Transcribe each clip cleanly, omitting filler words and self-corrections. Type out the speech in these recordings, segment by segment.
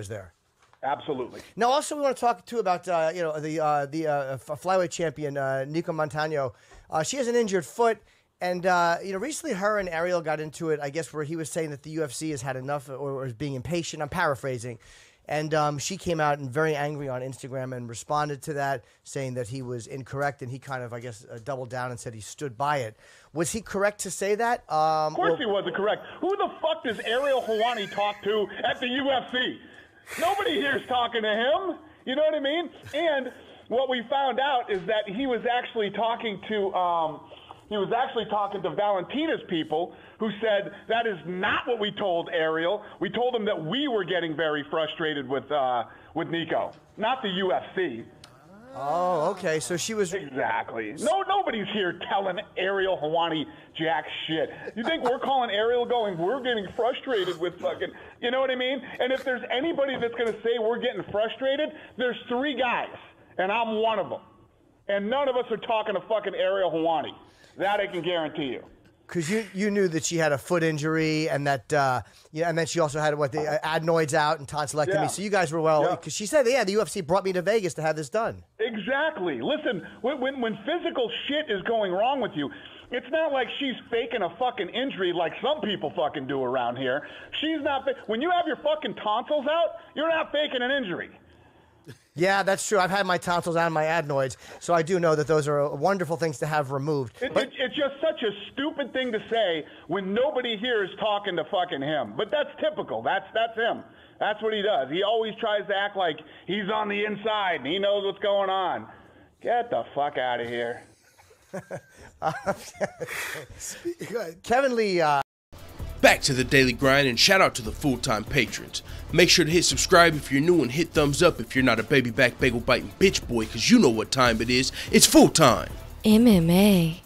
was there. Absolutely. Now, also, we want to talk too about the flyweight champion Nicco Montano. She has an injured foot, and recently her and Ariel got into it. I guess where he was saying that the UFC has had enough or was being impatient. I'm paraphrasing, and she came out and very angry on Instagram and responded to that, saying that he was incorrect, and he kind of, I guess, doubled down and said he stood by it. Was he correct to say that? Of course he wasn't correct. Who the fuck does Ariel Helwani talk to at the UFC? Nobody here is talking to him. You know what I mean? And what we found out is that he was actually talking to Valentina's people, who said that is not what we told Ariel. We told him that we were getting very frustrated with Nicco, not the UFC. Oh, okay. So she was exactly. Nobody's here telling Ariel Helwani jack shit. You think we're calling Ariel going, we're getting frustrated with fucking, you know what I mean? And if there's anybody that's going to say we're getting frustrated, there's 3 guys, and I'm one of them. And none of us are talking to fucking Ariel Helwani. That I can guarantee you. Because you knew that she had a foot injury and that and then she also had the adenoids out and tonsillectomy. Yeah. So you guys were because she said, the UFC brought me to Vegas to have this done. Exactly. Listen, when physical shit is going wrong with you, it's not like she's faking a fucking injury like some people fucking do around here. She's not. When you have your fucking tonsils out, you're not faking an injury. Yeah, that's true. I've had my tonsils and my adenoids, so I do know that those are wonderful things to have removed. It's just such a stupid thing to say when nobody here is talking to fucking him. But that's typical. That's him. That's what he does. He always tries to act like he's on the inside and he knows what's going on. Get the fuck out of here. Kevin Lee. Back to the daily grind, and shout out to the full-time patrons. Make sure to hit subscribe if you're new and hit thumbs up if you're not a baby back bagel biting bitch boy, because you know what time it is. It's full time. MMA.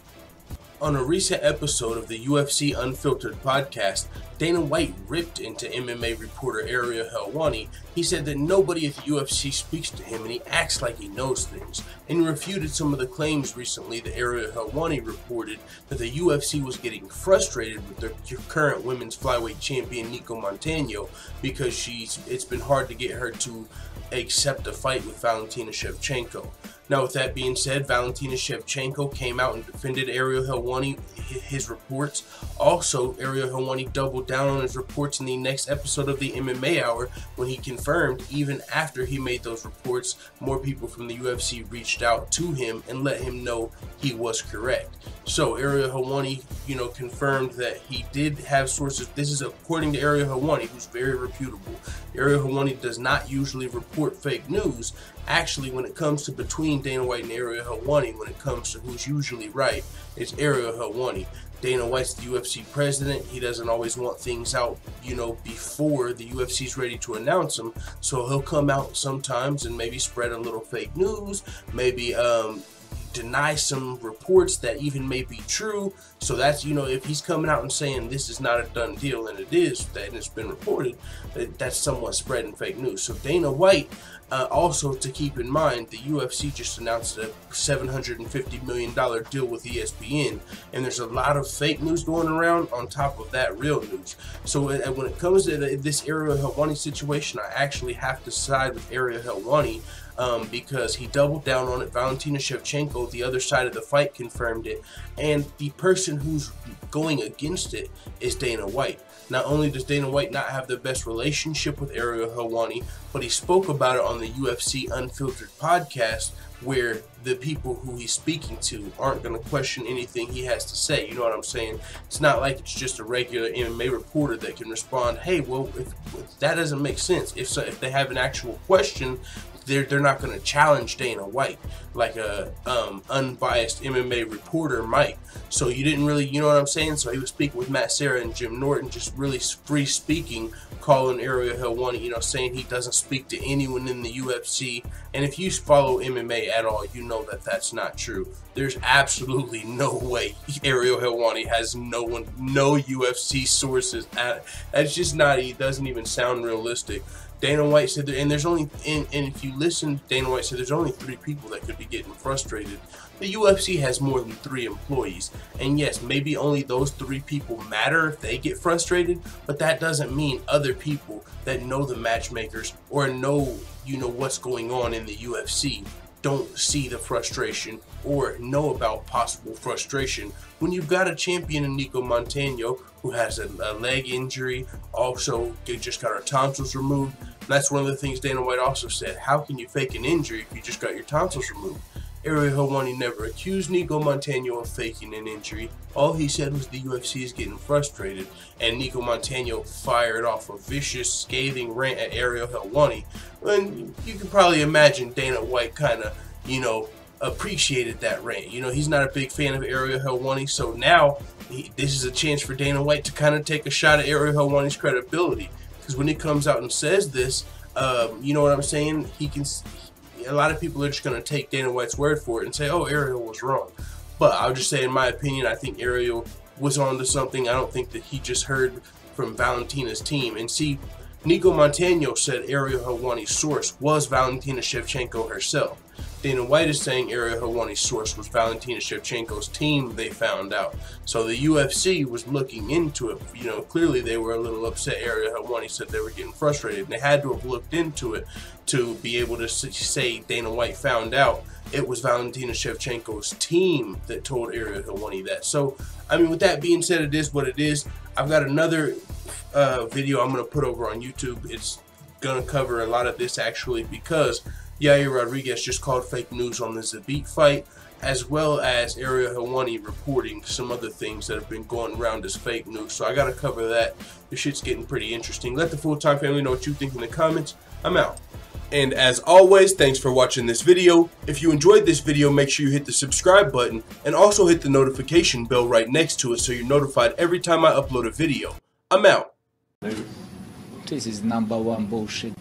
On a recent episode of the UFC Unfiltered podcast, Dana White ripped into MMA reporter Ariel Helwani. He said that nobody at the UFC speaks to him and he acts like he knows things, and refuted some of the claims recently that Ariel Helwani reported that the UFC was getting frustrated with their current women's flyweight champion Nicco Montano because it's been hard to get her to accept a fight with Valentina Shevchenko. Now, with that being said, Valentina Shevchenko came out and defended Ariel Helwani, his reports. Also, Ariel Helwani doubled down on his reports in the next episode of the MMA Hour when he confirmed, even after he made those reports, more people from the UFC reached out to him and let him know he was correct. So, Ariel Helwani, confirmed that he did have sources. This is according to Ariel Helwani, who's very reputable. Ariel Helwani does not usually report fake news. Actually, when it comes to between Dana White and Ariel Helwani, when it comes to who's usually right, it's Ariel Helwani. Dana White's the UFC president. He doesn't always want things out, before the UFC's ready to announce them. So he'll come out sometimes and maybe spread a little fake news, maybe deny some reports that even may be true. So that's, if he's coming out and saying this is not a done deal, and it is, and it's been reported, that's somewhat spreading fake news. So Dana White, also to keep in mind, the UFC just announced a $750 million deal with ESPN, and there's a lot of fake news going around on top of that real news. So when it comes to this Ariel Helwani situation, I actually have to side with Ariel Helwani, because he doubled down on it. Valentina Shevchenko, the other side of the fight, confirmed it, and the person who's going against it is Dana White. Not only does Dana White not have the best relationship with Ariel Helwani, but he spoke about it on the UFC Unfiltered podcast, where the people who he's speaking to aren't going to question anything he has to say. You know what I'm saying? It's not like it's just a regular MMA reporter that can respond, hey, well, if that doesn't make sense. If they have an actual question, they're not going to challenge Dana White like a unbiased MMA reporter might. So you didn't really, you know what I'm saying? So he was speaking with Matt Serra and Jim Norton, just really free speaking, calling Ariel Helwani, saying he doesn't speak to anyone in the UFC. And if you follow MMA at all, you know that that's not true. There's absolutely no way Ariel Helwani has no UFC sources. That's just not, it doesn't even sound realistic. Dana White said that, and there's only, and if you listen, Dana White said there's only 3 people that could be getting frustrated. The UFC has more than 3 employees, and yes, maybe only those 3 people matter if they get frustrated, but that doesn't mean other people that know the matchmakers or know, you know, what's going on in the UFC don't see the frustration or know about possible frustration when you've got a champion in Nicco Montano who has a leg injury, also just got her tonsils removed. And that's one of the things Dana White also said. How can you fake an injury if you just got your tonsils removed? Ariel Helwani never accused Nicco Montano of faking an injury. All he said was the UFC is getting frustrated, and Nicco Montano fired off a vicious, scathing rant at Ariel Helwani. And you can probably imagine Dana White kind of, you know, appreciated that rant. You know, he's not a big fan of Ariel Helwani, so now this is a chance for Dana White to kind of take a shot at Ariel Helwani's credibility. Because when he comes out and says this, you know what I'm saying? He can. A lot of people are just going to take Dana White's word for it and say, oh, Ariel was wrong. But I'll just say, in my opinion, I think Ariel was onto something. I don't think that he just heard from Valentina's team. And see, Nicco Montano said Ariel Helwani's source was Valentina Shevchenko herself. Dana White is saying Ariel Helwani's source was Valentina Shevchenko's team they found out. So the UFC was looking into it. You know, clearly they were a little upset. Ariel Helwani said they were getting frustrated. And they had to have looked into it to be able to say Dana White found out it was Valentina Shevchenko's team that told Ariel Helwani that. So, I mean, with that being said, it is what it is. I've got another video I'm going to put over on YouTube. It's going to cover a lot of this, actually, because Yair Rodriguez just called fake news on the Zabit fight, as well as Ariel Helwani reporting some other things that have been going around as fake news. So I got to cover that. This shit's getting pretty interesting. Let the full-time family know what you think in the comments. I'm out. And as always, thanks for watching this video. If you enjoyed this video, make sure you hit the subscribe button and also hit the notification bell right next to it so you're notified every time I upload a video. I'm out. This is #1 bullshit.